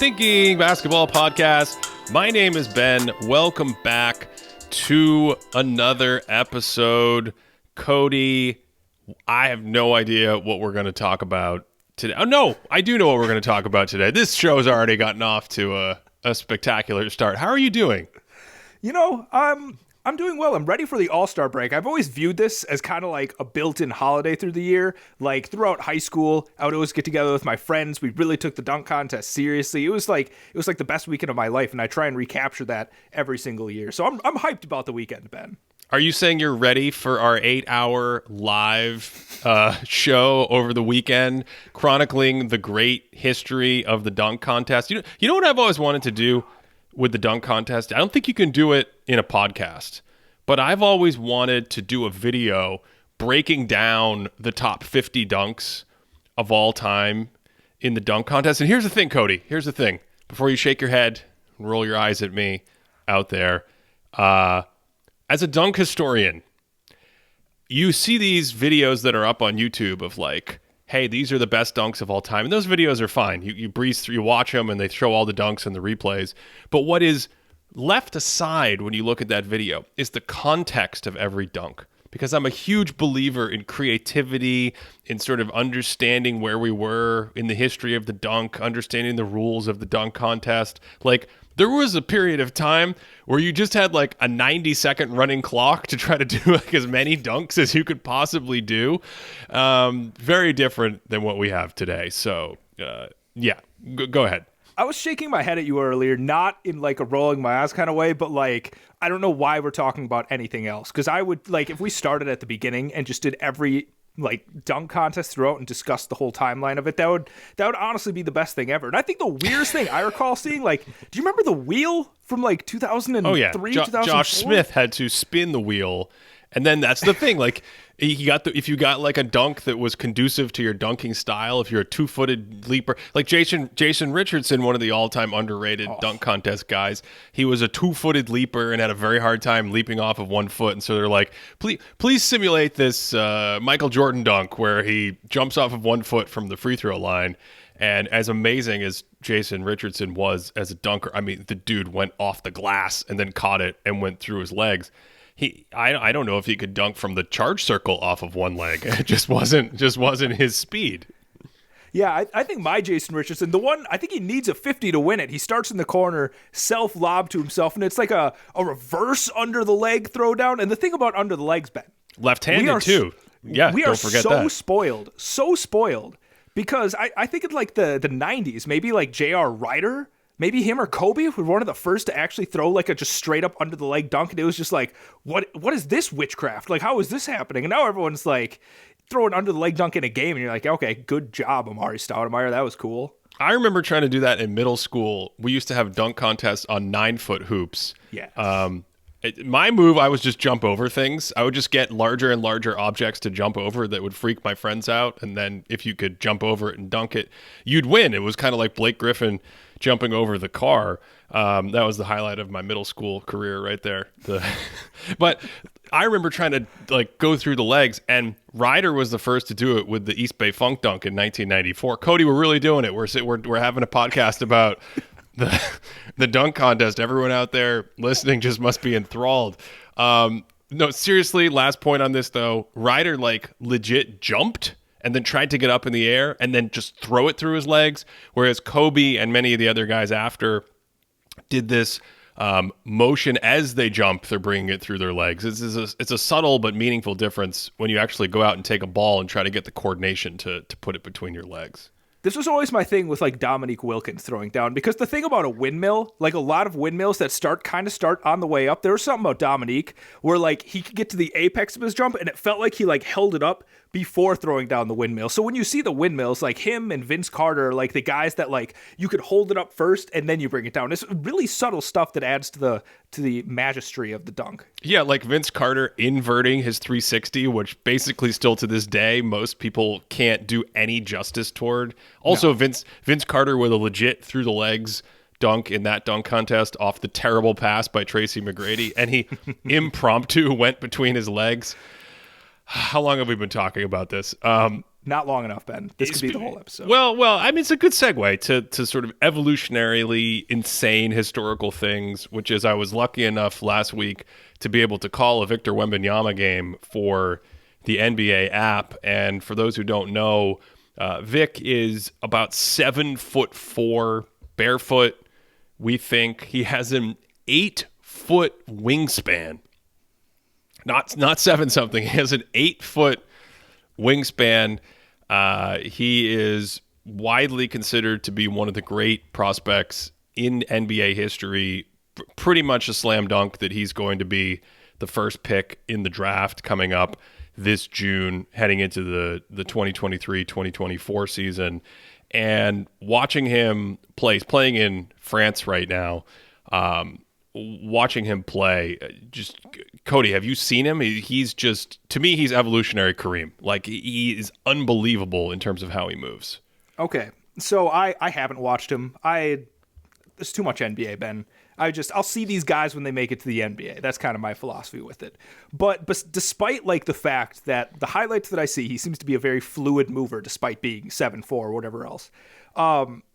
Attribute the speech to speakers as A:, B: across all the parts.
A: Thinking Basketball Podcast. My name is Ben. Welcome back to another episode. Cody, I have no idea what we're going to talk about today. Oh, no, I do know what we're going to talk about today. This show's already gotten off to a spectacular start. How are you doing?
B: I'm doing well. I'm ready for the All-Star break. I've always viewed this as kind of like a built-in holiday through the year. Like throughout high school, I would always get together with my friends. We really took the dunk contest seriously. It was like the best weekend of my life, and I try and recapture that every single year. So I'm hyped about the weekend, Ben.
A: Are you saying you're ready for our 8-hour live show over the weekend, chronicling the great history of the dunk contest? You know what I've always wanted to do with the dunk contest? I don't think you can do it in a podcast, but I've always wanted to do a video breaking down the top 50 dunks of all time in the dunk contest. And here's the thing, Cody. Here's the thing. Before you shake your head and roll your eyes at me out there, as a dunk historian, you see these videos that are up on YouTube of like, hey, these are the best dunks of all time. And those videos are fine. You breeze through, you watch them, and they show all the dunks and the replays. But what is left aside when you look at that video is the context of every dunk. Because I'm a huge believer in creativity, in sort of understanding where we were in the history of the dunk, understanding the rules of the dunk contest. Like, there was a period of time where you just had like a 90-second running clock to try to do like as many dunks as you could possibly do. Very different than what we have today. So, yeah, go ahead.
B: I was shaking my head at you earlier, not in like a rolling my eyes kind of way, but like, I don't know why we're talking about anything else. Because I would like, if we started at the beginning and just did every like dunk contest throughout and discussed the whole timeline of it, that would honestly be the best thing ever. And I think the weirdest thing I recall seeing, like, do you remember the wheel from like 2003?
A: Oh yeah,
B: 2004?
A: Josh Smith had to spin the wheel, and then that's the thing. Like, if you got like a dunk that was conducive to your dunking style, if you're a 2-footed leaper, like Jason Richardson, one of the all-time underrated dunk contest guys, he was a 2-footed leaper and had a very hard time leaping off of 1 foot. And so they're like, please simulate this Michael Jordan dunk where he jumps off of 1 foot from the free throw line. And as amazing as Jason Richardson was as a dunker, I mean, the dude went off the glass and then caught it and went through his legs. I don't know if he could dunk from the charge circle off of one leg. It just wasn't his speed.
B: Yeah, I think my Jason Richardson, the one, I think he needs a 50 to win it. He starts in the corner, self-lob to himself, and it's like a reverse under the leg throwdown. And the thing about under the legs, Ben,
A: left-handed too. Yeah,
B: we
A: don't
B: are
A: forget
B: so
A: that.
B: so spoiled. Because I think in like the 90s, maybe like J.R. Ryder, maybe him or Kobe were one of the first to actually throw like a just straight up under the leg dunk. And it was just like, what is this witchcraft? Like, how is this happening? And now everyone's like throwing under the leg dunk in a game. And you're like, okay, good job, Amari Stoudemire. That was cool.
A: I remember trying to do that in middle school. We used to have dunk contests on 9-foot hoops.
B: Yeah.
A: My move, I was just jump over things. I would just get larger and larger objects to jump over that would freak my friends out. And then if you could jump over it and dunk it, you'd win. It was kind of like Blake Griffin jumping over the car. That was the highlight of my middle school career right there. But I remember trying to like go through the legs, and Ryder was the first to do it with the East Bay Funk dunk in 1994. Cody, we're really doing it. We're having a podcast about the dunk contest. Everyone out there listening just must be enthralled. No, seriously, last point on this though. Ryder like legit jumped and then tried to get up in the air and then just throw it through his legs, whereas Kobe and many of the other guys after did this motion as they jump. They're bringing it through their legs. It's a subtle but meaningful difference when you actually go out and take a ball and try to get the coordination to put it between your legs.
B: This was always my thing with like Dominique Wilkins throwing down, because the thing about a windmill, like a lot of windmills that start on the way up, there was something about Dominique where like he could get to the apex of his jump and it felt like he like held it up before throwing down the windmill. So when you see the windmills, like him and Vince Carter are like the guys that like you could hold it up first and then you bring it down. It's really subtle stuff that adds to the majesty of the dunk.
A: Yeah, like Vince Carter inverting his 360, which basically still to this day most people can't do any justice toward. Also, no. Vince Carter with a legit through the legs dunk in that dunk contest off the terrible pass by Tracy McGrady, and he impromptu went between his legs. How long have we been talking about this?
B: Not long enough, Ben. This could be the whole episode.
A: Well, I mean, it's a good segue to sort of evolutionarily insane historical things, which is I was lucky enough last week to be able to call a Victor Wembanyama game for the NBA app. And for those who don't know, Vic is about 7'4", barefoot. We think he has an 8-foot wingspan. Not 7 something. He has an 8-foot wingspan. He is widely considered to be one of the great prospects in NBA history. Pretty much a slam dunk that he's going to be the first pick in the draft coming up this June, heading into the 2023-2024 season. And watching him play, he's playing in France right now. Watching him play, just Cody, have you seen him? He's just, to me, he's evolutionary Kareem. Like, he is unbelievable in terms of how he moves.
B: Okay, so I haven't watched him. There's too much NBA, Ben. I'll see these guys when they make it to the NBA. That's kind of my philosophy with it. But despite like the fact that the highlights that I see, he seems to be a very fluid mover despite being 7'4" or whatever else.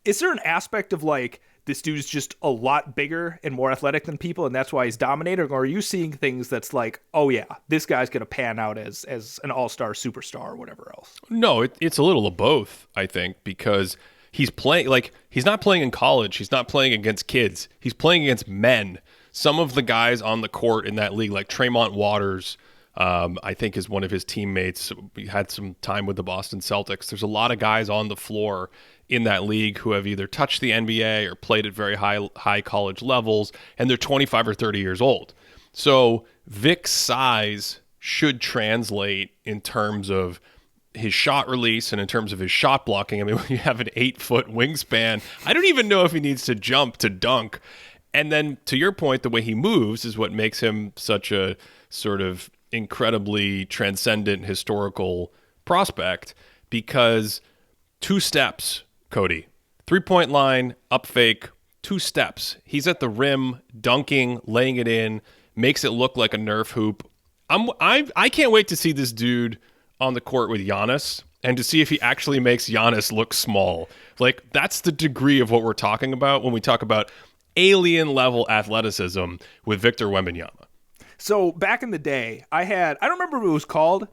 B: Is there an aspect of like, this dude's just a lot bigger and more athletic than people, and that's why he's dominating? Or are you seeing things that's like, oh yeah, this guy's going to pan out as an all-star superstar or whatever else?
A: No, it's a little of both, I think, because he's playing, like, he's not playing in college. He's not playing against kids. He's playing against men. Some of the guys on the court in that league, like Tremont Waters, I think is one of his teammates. He had some time with the Boston Celtics. There's a lot of guys on the floor in that league who have either touched the NBA or played at very high college levels, and they're 25 or 30 years old. So Vic's size should translate in terms of his shot release and in terms of his shot blocking. I mean, when you have an 8-foot wingspan, I don't even know if he needs to jump to dunk. And then to your point, the way he moves is what makes him such a sort of incredibly transcendent historical prospect, because 2 steps, Cody, 3-point line, up fake, 2 steps. He's at the rim, dunking, laying it in, makes it look like a Nerf hoop. I can't wait to see this dude on the court with Giannis and to see if he actually makes Giannis look small. Like, that's the degree of what we're talking about when we talk about alien level athleticism with Victor Wembanyama.
B: So back in the day, I don't remember what it was called.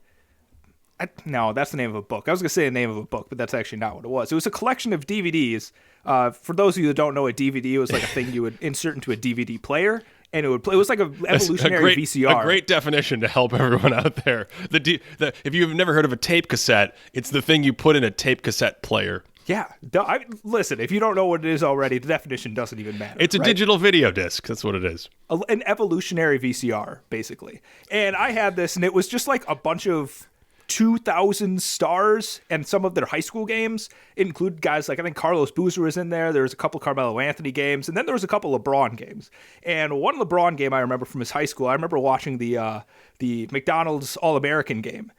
B: No, that's the name of a book. I was going to say the name of a book, but that's actually not what it was. It was a collection of DVDs. For those of you that don't know, a DVD was like a thing you would insert into a DVD player, and it would play. It was like an evolutionary VCR.
A: A great definition to help everyone out there. If you've never heard of a tape cassette, it's the thing you put in a tape cassette player.
B: Yeah. Listen, if you don't know what it is already, the definition doesn't even matter.
A: It's a digital video disc. That's what it is.
B: An evolutionary VCR, basically. And I had this, and it was just like a bunch of 2,000 stars and some of their high school games. It included guys like, I think Carlos Boozer was in there. There was a couple Carmelo Anthony games, and then there was a couple LeBron games. And one LeBron game I remember from his high school, I remember watching the McDonald's All-American game.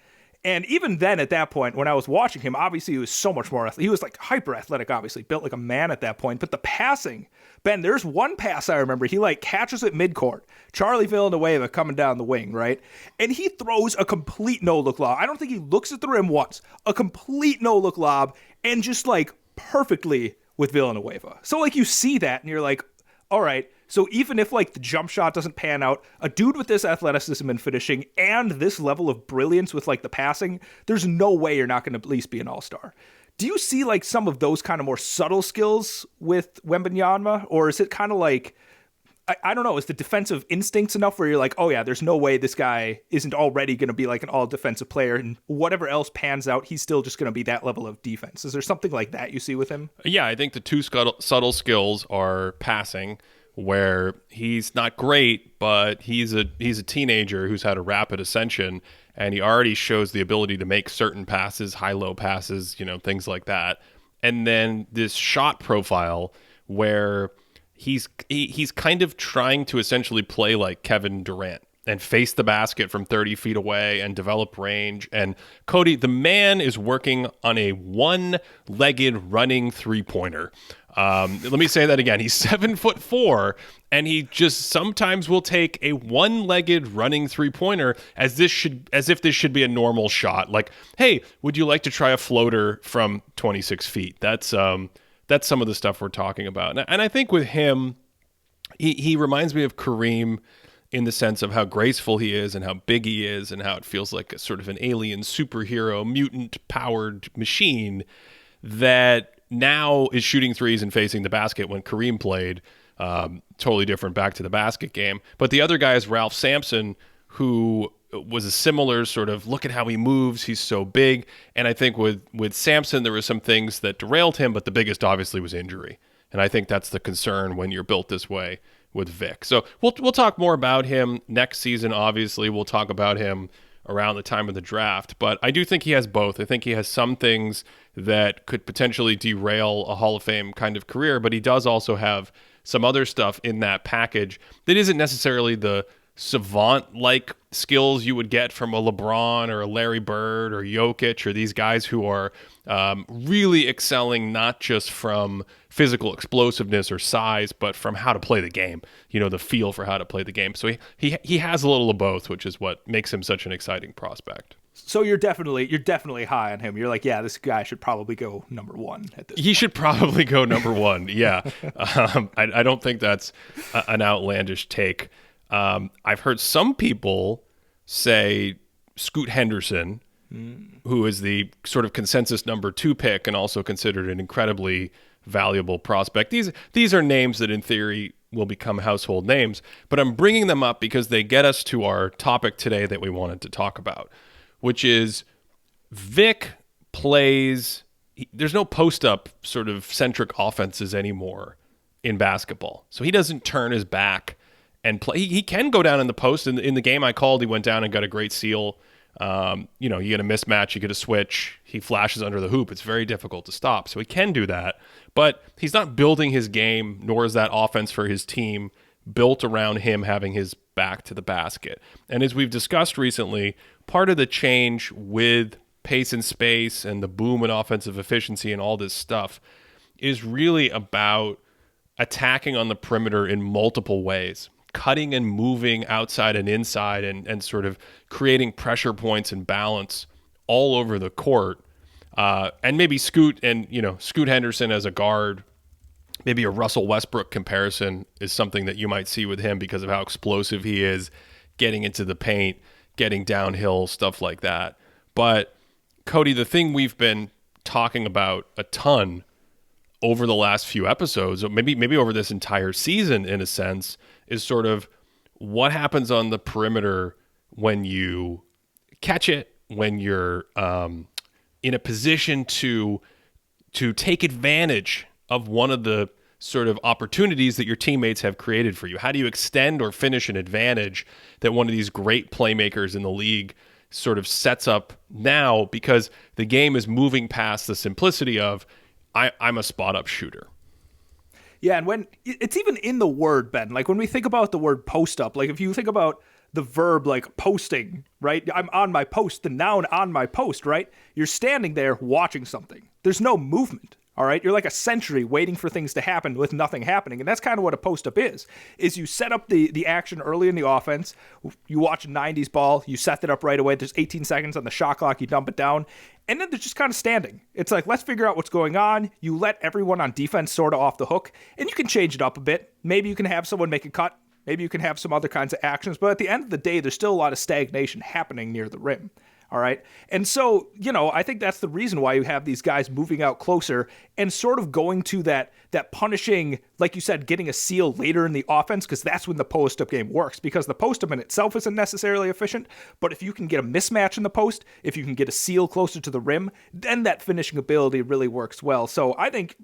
B: And even then, at that point, when I was watching him, obviously he was so much more athletic. He was like hyper athletic, obviously, built like a man at that point. But the passing, Ben, there's one pass I remember. He like catches it midcourt. Charlie Villanueva coming down the wing, right? And he throws a complete no-look lob. I don't think he looks at the rim once. A complete no-look lob, and just like perfectly with Villanueva. So like you see that, and you're like, all right. So even if like the jump shot doesn't pan out, a dude with this athleticism and finishing and this level of brilliance with like the passing, there's no way you're not going to at least be an all-star. Do you see like some of those kind of more subtle skills with Wembanyama, or is it kind of like, I don't know, is the defensive instincts enough where you're like, oh yeah, there's no way this guy isn't already going to be like an all-defensive player, and whatever else pans out, he's still just going to be that level of defense? Is there something like that you see with him?
A: Yeah, I think the 2 subtle skills are passing, where he's not great, but he's a teenager who's had a rapid ascension, and he already shows the ability to make certain passes, high-low passes, things like that. And then this shot profile where he's kind of trying to essentially play like Kevin Durant and face the basket from 30 feet away and develop range. And Cody, the man is working on a one-legged running three-pointer. Let me say that again. He's 7'4", and he just sometimes will take a one-legged running three-pointer as if this should be a normal shot. Like, hey, would you like to try a floater from 26 feet? That's some of the stuff we're talking about. And I think with him, he reminds me of Kareem in the sense of how graceful he is and how big he is and how it feels like a sort of an alien superhero, mutant-powered machine that now is shooting threes and facing the basket. When Kareem played, totally different back to the basket game. But the other guy is Ralph Sampson, who was a similar sort of, look at how he moves, he's so big. And I think with Sampson, there were some things that derailed him, but the biggest obviously was injury. And I think that's the concern when you're built this way with Vic. So we'll talk more about him next season. Obviously, we'll talk about him around the time of the draft. But I do think he has both. I think he has some things that could potentially derail a Hall of Fame kind of career, but he does also have some other stuff in that package that isn't necessarily the savant-like skills you would get from a LeBron or a Larry Bird or Jokic or these guys who are really excelling not just from physical explosiveness or size, but from how to play the game, the feel for how to play the game. So he has a little of both, which is what makes him such an exciting prospect.
B: So you're definitely high on him. You're like, yeah, this guy should probably go number one at this point.
A: He should probably go number one. Yeah. I don't think that's an outlandish take. I've heard some people say Scoot Henderson, who is the sort of consensus number 2 pick and also considered an incredibly valuable prospect. These are names that in theory will become household names, but I'm bringing them up because they get us to our topic today that we wanted to talk about, which is Vic plays. There's no post-up sort of centric offenses anymore in basketball. So he doesn't turn his back and play. He can go down in the post. In the game I called, he went down and got a great steal. You get a mismatch, you get a switch, he flashes under the hoop. It's very difficult to stop. So he can do that. But he's not building his game, nor is that offense for his team built around him having his back to the basket. And as we've discussed recently, part of the change with pace and space and the boom in offensive efficiency and all this stuff is really about attacking on the perimeter in multiple ways, cutting and moving outside and inside and sort of creating pressure points and balance all over the court. And maybe Scoot Henderson as a guard, maybe a Russell Westbrook comparison is something that you might see with him because of how explosive he is, getting into the paint, getting downhill, stuff like that. But Cody, the thing we've been talking about a ton over the last few episodes, or maybe over this entire season in a sense, is sort of what happens on the perimeter when you catch it, when you're in a position to take advantage of one of the sort of opportunities that your teammates have created for you. How do you extend or finish an advantage that one of these great playmakers in the league sort of sets up now, because the game is moving past the simplicity of I'm a spot-up shooter.
B: Yeah, and when it's even in the word, Ben, like when we think about the word post-up, like if you think about the verb like posting, right? I'm on my post, the noun on my post, right? You're standing there watching something. There's no movement, all right? You're like a sentry waiting for things to happen with nothing happening. And that's kind of what a post-up is you set up the action early in the offense. You watch a 90s ball, you set that up right away. There's 18 seconds on the shot clock, you dump it down. And then they're just kind of standing. It's like, let's figure out what's going on. You let everyone on defense sort of off the hook, and you can change it up a bit. Maybe you can have someone make a cut. Maybe you can have some other kinds of actions. But at the end of the day, there's still a lot of stagnation happening near the rim. All right. And so, I think that's the reason why you have these guys moving out closer and sort of going to that punishing, like you said, getting a seal later in the offense, because that's when the post-up game works, because the post-up in itself isn't necessarily efficient. But if you can get a mismatch in the post, if you can get a seal closer to the rim, then that finishing ability really works well. So I think,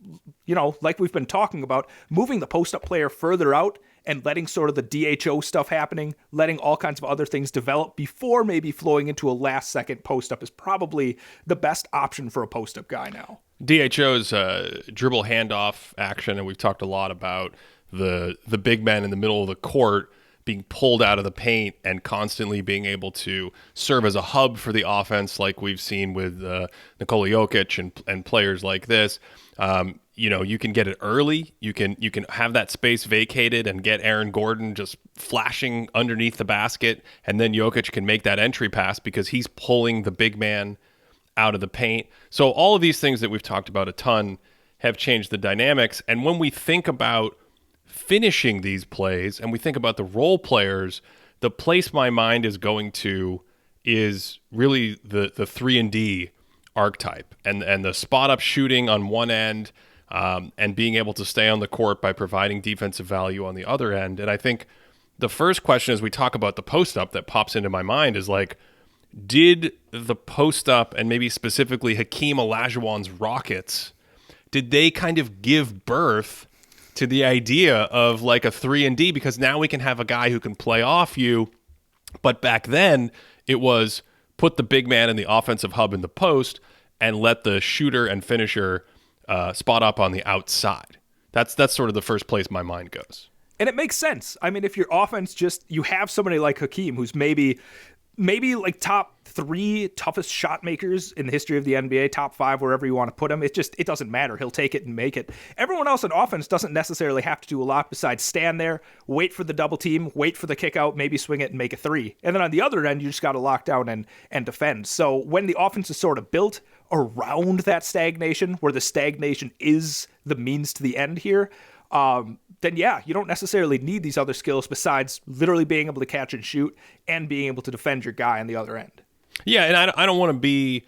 B: like we've been talking about, moving the post-up player further out and letting sort of the DHO stuff happening, letting all kinds of other things develop before maybe flowing into a last-second post-up is probably the best option for a post-up guy now.
A: DHO is dribble handoff action, and we've talked a lot about the big men in the middle of the court being pulled out of the paint and constantly being able to serve as a hub for the offense, like we've seen with Nikola Jokic and players like this. You can get it early. You can have that space vacated and get Aaron Gordon just flashing underneath the basket, and then Jokic can make that entry pass because he's pulling the big man out of the paint. So all of these things that we've talked about a ton have changed the dynamics. And when we think about finishing these plays and we think about the role players, the place my mind is going to is really the 3-and-D archetype and the spot up shooting on one end, and being able to stay on the court by providing defensive value on the other end. And I think the first question as we talk about the post up that pops into my mind is like, did the post up, and maybe specifically Hakeem Olajuwon's Rockets, did they kind of give birth to the idea of like a 3-and-D? Because now we can have a guy who can play off you. But back then it was put the big man in the offensive hub in the post and let the shooter and finisher spot up on the outside. That's sort of the first place my mind goes.
B: And it makes sense. I mean, if your offense you have somebody like Hakeem, who's maybe like top 3 toughest shot makers in the history of the NBA, top 5, wherever you want to put him. It doesn't matter. He'll take it and make it. Everyone else on offense doesn't necessarily have to do a lot besides stand there, wait for the double team, wait for the kick out, maybe swing it and make a 3. And then on the other end, you just got to lock down and defend. So when the offense is sort of built around that stagnation, where the stagnation is the means to the end here, then yeah, you don't necessarily need these other skills besides literally being able to catch and shoot and being able to defend your guy on the other end.
A: Yeah, and I don't want to be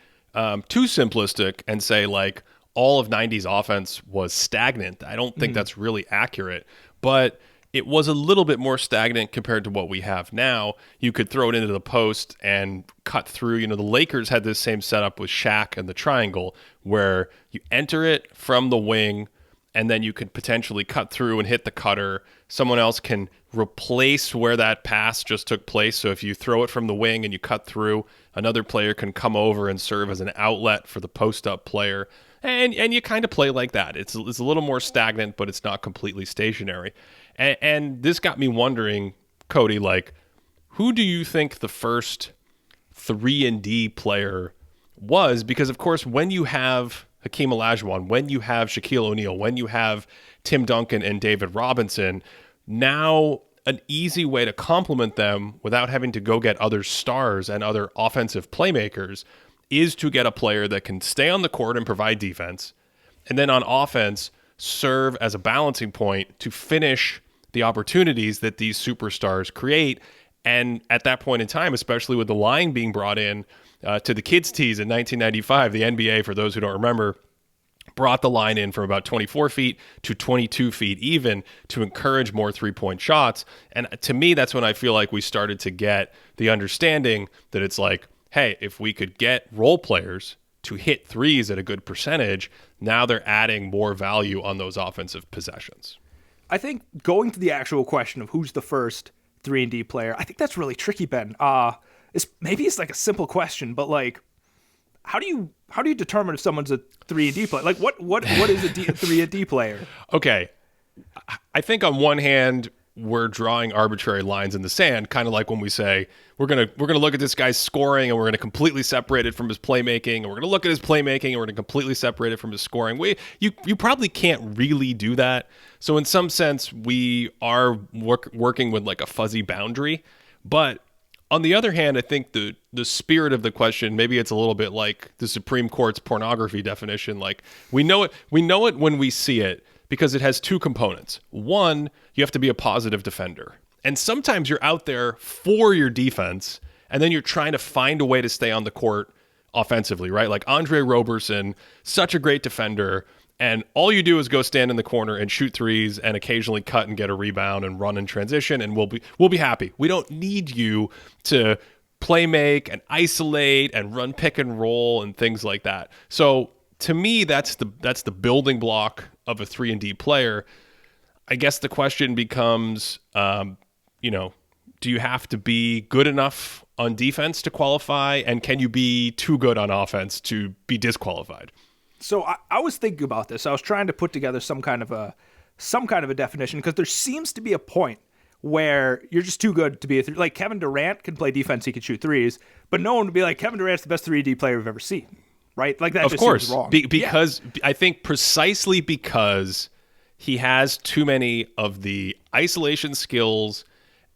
A: too simplistic and say like all of 90s offense was stagnant. I don't think that's really accurate, but it was a little bit more stagnant compared to what we have now. You could throw it into the post and cut through. The Lakers had this same setup with Shaq and the triangle where you enter it from the wing, and then you could potentially cut through and hit the cutter. Someone else can replace where that pass just took place. So if you throw it from the wing and you cut through, another player can come over and serve as an outlet for the post-up player. And you kind of play like that. It's a little more stagnant, but it's not completely stationary. And this got me wondering, Cody, like, who do you think the first 3-and-D player was? Because, of course, when you have Hakeem Olajuwon, when you have Shaquille O'Neal, when you have Tim Duncan and David Robinson, now an easy way to complement them without having to go get other stars and other offensive playmakers is to get a player that can stay on the court and provide defense, and then on offense serve as a balancing point to finish the opportunities that these superstars create. And at that point in time, especially with the line being brought in to the kids' tees in 1995, the NBA, for those who don't remember, brought the line in from about 24 feet to 22 feet even to encourage more three-point shots. And to me, that's when I feel like we started to get the understanding that it's like, hey, if we could get role players to hit threes at a good percentage, now they're adding more value on those offensive possessions.
B: I think going to the actual question of who's the first 3-and-D player, I think that's really tricky, Ben. It's like a simple question, but like, how do you determine if someone's a 3-and-D player? Like, what is a 3-and-D player?
A: Okay, I think on one hand, we're drawing arbitrary lines in the sand, kind of like when we say we're gonna look at this guy's scoring and we're gonna completely separate it from his playmaking, and we're gonna look at his playmaking and we're gonna completely separate it from his scoring. You probably can't really do that. So in some sense, we are working with like a fuzzy boundary. But on the other hand, I think the spirit of the question, maybe it's a little bit like the Supreme Court's pornography definition. Like we know it when we see it, because it has two components. One, you have to be a positive defender. And sometimes you're out there for your defense, and then you're trying to find a way to stay on the court offensively, right? Like Andre Roberson, such a great defender, and all you do is go stand in the corner and shoot threes and occasionally cut and get a rebound and run in transition, and we'll be happy. We don't need you to play make and isolate and run pick and roll and things like that. So to me, that's the building block of a 3-and-D player. I guess the question becomes, do you have to be good enough on defense to qualify, and can you be too good on offense to be disqualified?
B: So I was thinking about this. I was trying to put together some kind of a definition, because there seems to be a point where you're just too good to be like Kevin Durant can play defense, he can shoot threes, but no one would be like Kevin Durant's the best 3D player we've ever seen, right? Like that
A: Of
B: just
A: course,
B: seems wrong.
A: because I think precisely because he has too many of the isolation skills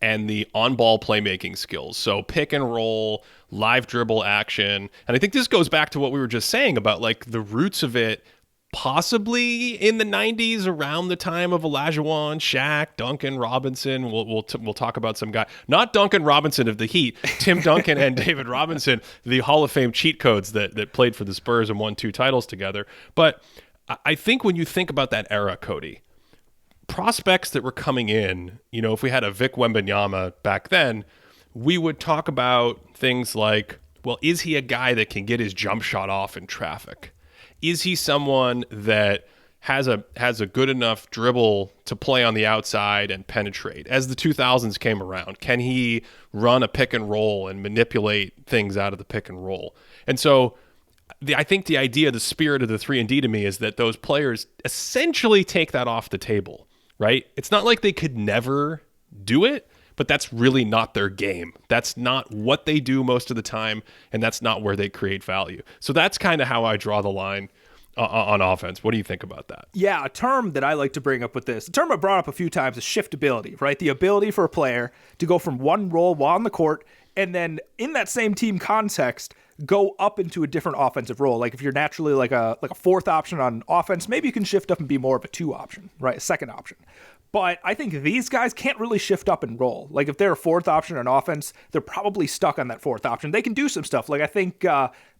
A: and the on-ball playmaking skills. So pick and roll, live dribble action. And I think this goes back to what we were just saying about like the roots of it possibly in the 90s around the time of Olajuwon, Shaq, Duncan Robinson. We'll talk about some guy. Not Duncan Robinson of the Heat, Tim Duncan and David Robinson, the Hall of Fame cheat codes that played for the Spurs and won 2 titles together. But I think when you think about that era, Cody, prospects that were coming in, you know, if we had a Vic Wembanyama back then, we would talk about things like, well, is he a guy that can get his jump shot off in traffic? Is he someone that has a good enough dribble to play on the outside and penetrate? As the 2000s came around, can he run a pick and roll and manipulate things out of the pick and roll? And so I think the idea, the spirit of the 3-and-D to me is that those players essentially take that off the table, right? It's not like they could never do it, but that's really not their game. That's not what they do most of the time, and that's not where they create value. So that's kind of how I draw the line on offense. What do you think about that?
B: Yeah, a term that I like to bring up with this, a term I brought up a few times is shiftability, right? The ability for a player to go from one role while on the court and then in that same team context, go up into a different offensive role. Like if you're naturally like a fourth option on offense, maybe you can shift up and be more of a 2 option, right? A second option. But I think these guys can't really shift up and roll. Like if they're a fourth option on offense, they're probably stuck on that fourth option. They can do some stuff. Like I think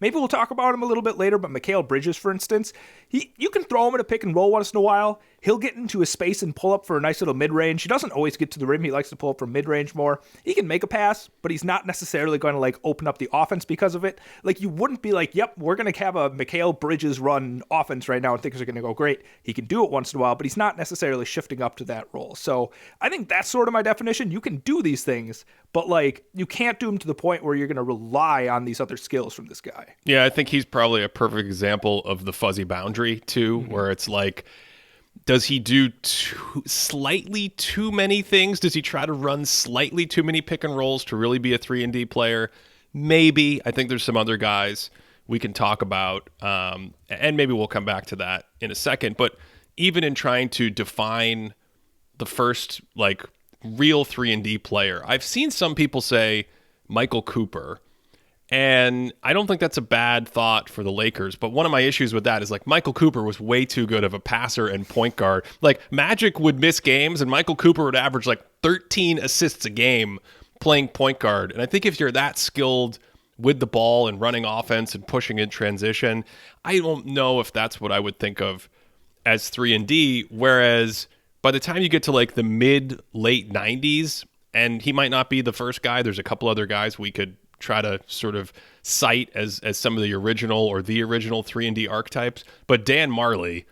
B: maybe we'll talk about him a little bit later, but Mikal Bridges, for instance, you can throw him in a pick and roll once in a while. He'll get into a space and pull up for a nice little mid-range. He doesn't always get to the rim. He likes to pull up from mid-range more. He can make a pass, but he's not necessarily going to like open up the offense because of it. Like you wouldn't be like, yep, we're going to have a Mikal Bridges run offense right now and things are going to go great. He can do it once in a while, but he's not necessarily shifting up to that role. So I think that's sort of my definition. You can do these things, but like you can't do them to the point where you're going to rely on these other skills from this guy.
A: Yeah, I think he's probably a perfect example of the fuzzy boundary too, where it's like, does he do slightly too many things? Does he try to run slightly too many pick and rolls to really be a 3-and-D player? Maybe. I think there's some other guys we can talk about, and maybe we'll come back to that in a second. But even in trying to define the first like real 3-and-D player, I've seen some people say Michael Cooper. And I don't think that's a bad thought for the Lakers. But one of my issues with that is like Michael Cooper was way too good of a passer and point guard. Like Magic would miss games and Michael Cooper would average like 13 assists a game playing point guard. And I think if you're that skilled with the ball and running offense and pushing in transition, I don't know if that's what I would think of as 3-and-D. Whereas by the time you get to like the mid-late 90s, and he might not be the first guy, there's a couple other guys we could try to sort of cite as some of the original or the original 3-and-D archetypes. But Dan Marley,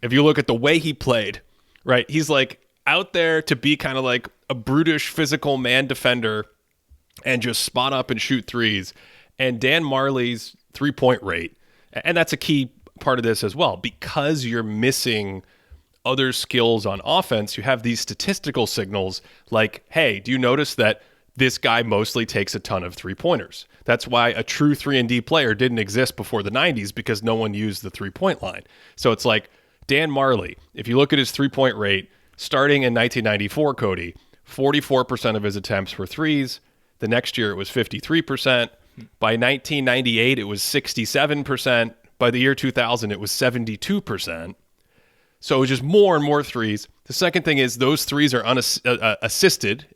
A: if you look at the way he played, right, he's like out there to be kind of like a brutish physical man defender and just spot up and shoot threes. And Dan Marley's 3-point rate, and that's a key part of this as well, because you're missing other skills on offense, you have these statistical signals like, hey, do you notice that this guy mostly takes a ton of 3-pointers? That's why a true 3-and-D player didn't exist before the 90s, because no one used the 3-point line. So it's like Dan Marley, if you look at his 3-point rate, starting in 1994, Cody, 44% of his attempts were threes. The next year it was 53%. By 1998, it was 67%. By the year 2000, it was 72%. So it was just more and more threes. The second thing is those threes are assisted,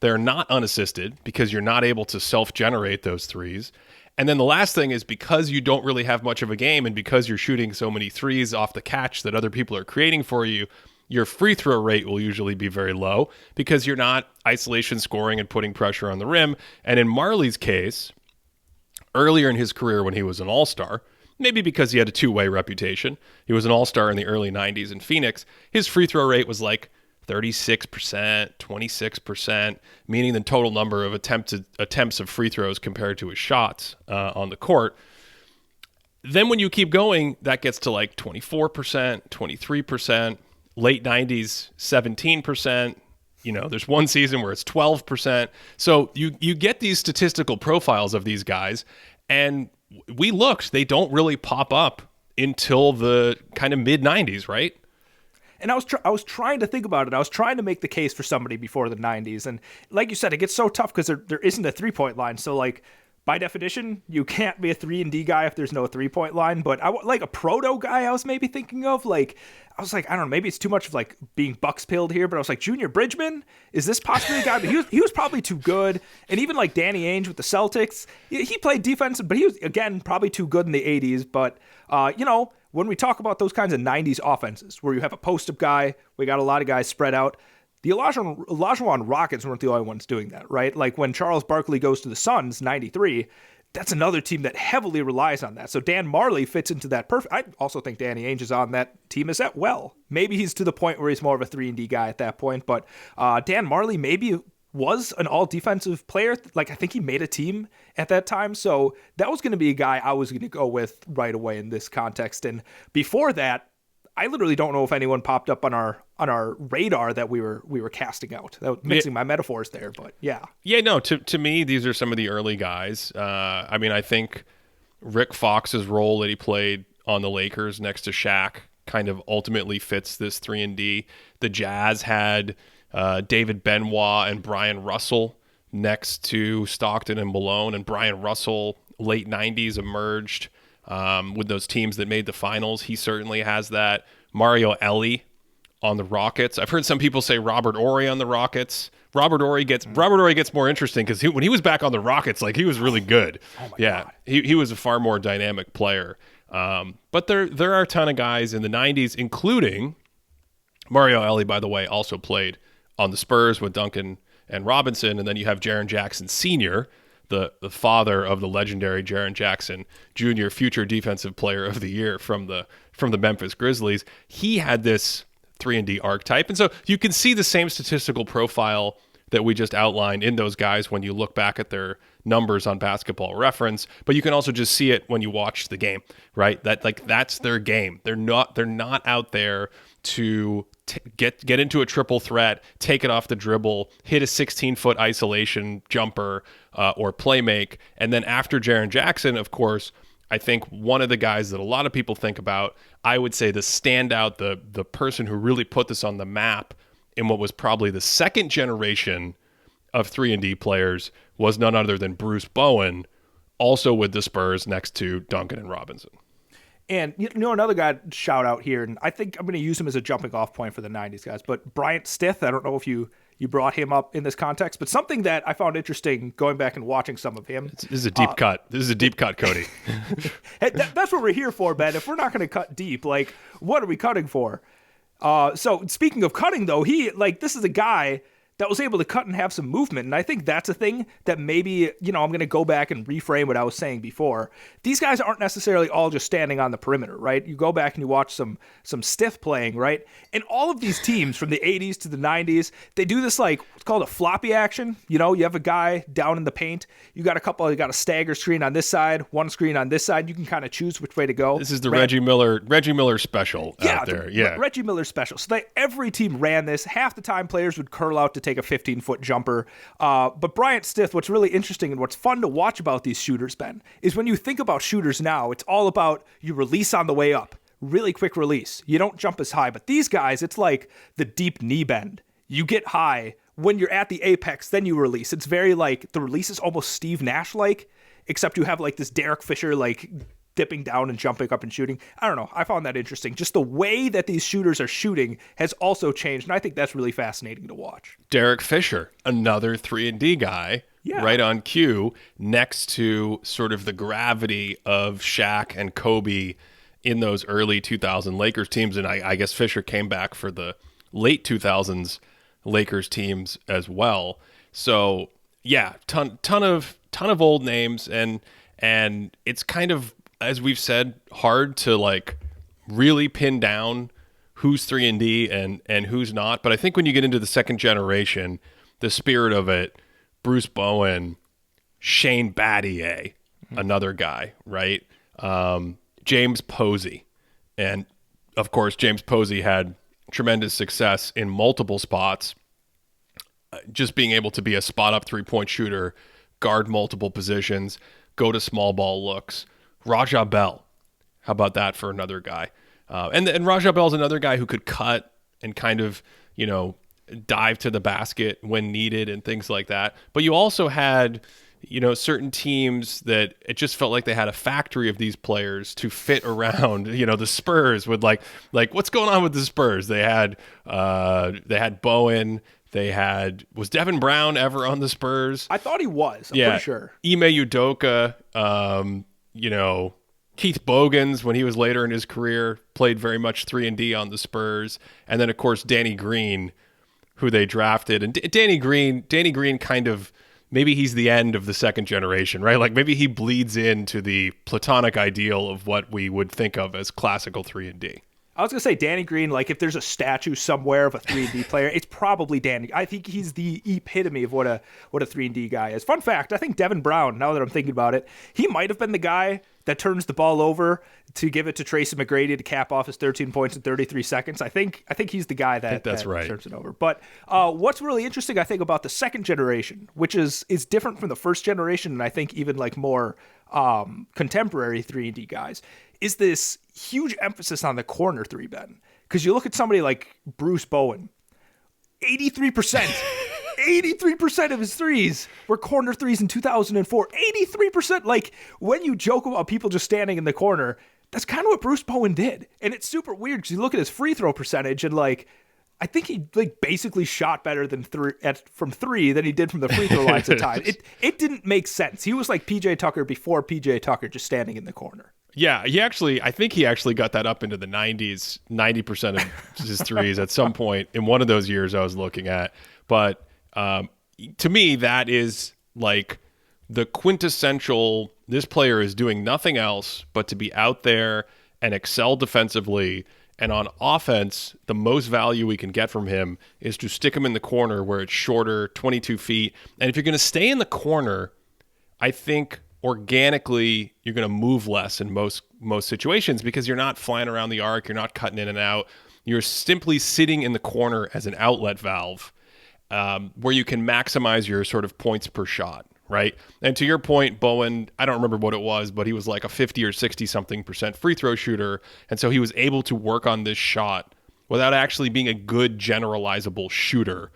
A: They're not unassisted because you're not able to self-generate those threes. And then the last thing is because you don't really have much of a game and because you're shooting so many threes off the catch that other people are creating for you, your free throw rate will usually be very low because you're not isolation scoring and putting pressure on the rim. And in Marley's case, earlier in his career when he was an all-star, maybe because he had a two-way reputation, he was an all-star in the early 90s in Phoenix, his free throw rate was like 36%, 26%, meaning the total number of attempts of free throws compared to his shots on the court. Then when you keep going, that gets to like 24%, 23%, late 90s, 17%, There's one season where it's 12%. So you get these statistical profiles of these guys, and we looked, they don't really pop up until the kind of mid 90s, right?
B: And I was trying to think about it. I was trying to make the case for somebody before the 90s. And like you said, it gets so tough because there isn't a 3-point line. So, like, by definition, you can't be a 3-and-D guy if there's no 3-point line. But like a proto guy I was maybe thinking of. Like, I was like, I don't know, maybe it's too much of like being Bucks pilled here. But I was like, Junior Bridgman? Is this possibly a guy? But he was probably too good. And even like Danny Ainge with the Celtics, he played defense, but he was, again, probably too good in the 80s. But, when we talk about those kinds of 90s offenses where you have a post-up guy, we got a lot of guys spread out, the Olajuwon Rockets weren't the only ones doing that, right? Like when Charles Barkley goes to the Suns, 93, that's another team that heavily relies on that. So Dan Marley fits into that perfect. I also think Danny Ainge is on that team as well. Maybe he's to the point where he's more of a 3-and-D guy at that point, but Dan Marley maybe was an all-defensive player. Like, I think he made a team at that time. So that was going to be a guy I was going to go with right away in this context. And before that, I literally don't know if anyone popped up on our radar that we were casting out. That was mixing my metaphors there, but yeah.
A: Yeah, no, to me, these are some of the early guys. I mean, I think Rick Fox's role that he played on the Lakers next to Shaq kind of ultimately fits this 3-and-D. The Jazz had David Benoit and Brian Russell next to Stockton and Malone, and Brian Russell, late 90s, emerged with those teams that made the finals. He certainly has that. Mario Elie on the Rockets. I've heard some people say Robert Horry on the Rockets. Robert Horry gets more interesting because when he was back on the Rockets, like, he was really good.
B: God.
A: He was a far more dynamic player. But there are a ton of guys in the 90s, including Mario Elie, by the way, also played on the Spurs with Duncan and Robinson, and then you have Jaren Jackson Sr., the father of the legendary Jaren Jackson Jr., future defensive player of the year from the Memphis Grizzlies. He had this 3-and-D archetype, and so you can see the same statistical profile that we just outlined in those guys when you look back at their numbers on Basketball Reference, but you can also just see it when you watch the game, right? That's their game. They're not out there to get into a triple threat, take it off the dribble, hit a 16-foot isolation jumper, or play make. And then after Jaren Jackson, of course, I think one of the guys that a lot of people think about, I would say the standout, the person who really put this on the map in what was probably the second generation of 3-and-D players, was none other than Bruce Bowen, also with the Spurs next to Duncan and Robinson.
B: And another guy to shout out here, and I think I'm going to use him as a jumping off point for the 90s guys, but Bryant Stith, I don't know if you brought him up in this context, but something that I found interesting going back and watching some of him.
A: This is a deep cut. This is a deep cut, Cody.
B: Hey, that's what we're here for, Ben. If we're not going to cut deep, like, what are we cutting for? So speaking of cutting, though, this is a guy that was able to cut and have some movement. And I think that's a thing that maybe, I'm going to go back and reframe what I was saying before. These guys aren't necessarily all just standing on the perimeter, right? You go back and you watch some Stith playing, right? And all of these teams from the 80s to the 90s, they do this, like, what's called a floppy action. You have a guy down in the paint. You got a stagger screen on this side, one screen on this side. You can kind of choose which way to go.
A: This is the Reggie Miller special out there. Yeah.
B: Reggie Miller special. So every team ran this. Half the time players would curl out to take a 15-foot jumper. But Bryant Stith, what's really interesting and what's fun to watch about these shooters, Ben, is when you think about shooters now, it's all about you release on the way up. Really quick release. You don't jump as high. But these guys, it's like the deep knee bend. You get high. When you're at the apex, then you release. It's very like, the release is almost Steve Nash-like, except you have like this Derek Fisher, like, dipping down and jumping up and shooting. I don't know. I found that interesting. Just the way that these shooters are shooting has also changed, and I think that's really fascinating to watch.
A: Derek Fisher, another 3-and-D guy, right on cue, next to sort of the gravity of Shaq and Kobe in those early 2000 Lakers teams, and I guess Fisher came back for the late 2000s Lakers teams as well. So yeah, ton of old names, and it's kind of, as we've said, hard to like really pin down who's 3-and-D and who's not. But I think when you get into the second generation, the spirit of it, Bruce Bowen, Shane Battier, another guy, right? James Posey. And of course, James Posey had tremendous success in multiple spots just being able to be a spot up 3-point shooter, guard multiple positions, go to small ball looks. Raja Bell, how about that for another guy? And Raja Bell's another guy who could cut and kind of, dive to the basket when needed and things like that. But you also had, certain teams that it just felt like they had a factory of these players to fit around, the Spurs would like what's going on with the Spurs? They had Bowen. Was Devin Brown ever on the Spurs?
B: I thought he was. I'm pretty sure.
A: Ime Udoka, Keith Bogans, when he was later in his career, played very much 3-and-D on the Spurs. And then, of course, Danny Green, who they drafted. And Danny Green kind of, maybe he's the end of the second generation, right? Like maybe he bleeds into the platonic ideal of what we would think of as classical 3-and-D.
B: I was going to say Danny Green, like if there's a statue somewhere of a 3-and-D player, it's probably Danny. I think he's the epitome of what a 3-and-D guy is. Fun fact, I think Devin Brown, now that I'm thinking about it, he might have been the guy that turns the ball over to give it to Tracy McGrady to cap off his 13 points in 33 seconds. I think he's the guy that turns it over. But what's really interesting, I think, about the second generation, which is different from the first generation, and I think even like more contemporary 3-and-D guys, is this huge emphasis on the corner three, Ben. Because you look at somebody like Bruce Bowen, 83%. 83% of his threes were corner threes in 2004. 83%. Like, when you joke about people just standing in the corner, that's kind of what Bruce Bowen did. And it's super weird because you look at his free throw percentage and, like, I think he basically shot better than from three than he did from the free throw lines at times. It didn't make sense. He was like PJ Tucker before PJ Tucker, just standing in the corner.
A: Yeah, I think he actually got that up into the 90s, 90% of his threes at some point in one of those years I was looking at. But to me, that is like the quintessential, this player is doing nothing else but to be out there and excel defensively. And on offense, the most value we can get from him is to stick him in the corner where it's shorter, 22 feet. And if you're going to stay in the corner, I think organically you're going to move less in most situations because you're not flying around the arc, you're not cutting in and out. You're simply sitting in the corner as an outlet valve where you can maximize your sort of points per shot, right? And to your point, Bowen, I don't remember what it was, but he was like a 50 or 60-something% free throw shooter. And so he was able to work on this shot without actually being a good generalizable shooter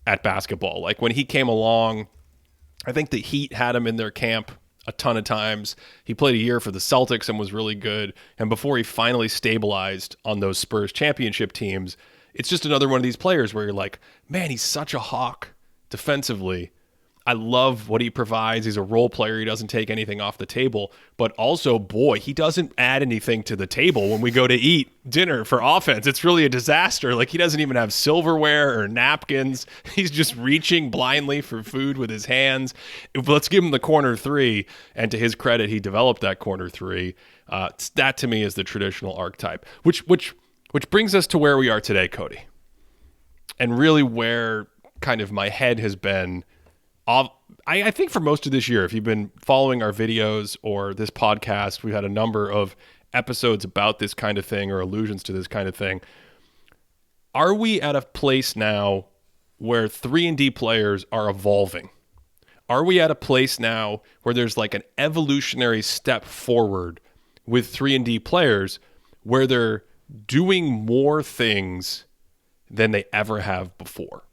A: at basketball. Like when he came along, I think the Heat had him in their camp a ton of times. He played a year for the Celtics and was really good. And before he finally stabilized on those Spurs championship teams, it's just another one of these players where you're like, man, he's such a hawk defensively. I love what he provides. He's a role player. He doesn't take anything off the table. But also, boy, he doesn't add anything to the table when we go to eat dinner for offense. It's really a disaster. Like, he doesn't even have silverware or napkins. He's just reaching blindly for food with his hands. Let's give him the corner three. And to his credit, he developed that corner three. That, to me, is the traditional archetype, which brings us to where we are today, Cody. And really where kind of my head has been. I think for most of this year, if you've been following our videos or this podcast, we've had a number of episodes about this kind of thing or allusions to this kind of thing. Are we at a place now where 3-and-D players are evolving? Are we at a place now where there's like an evolutionary step forward with 3-and-D players where they're doing more things than they ever have before?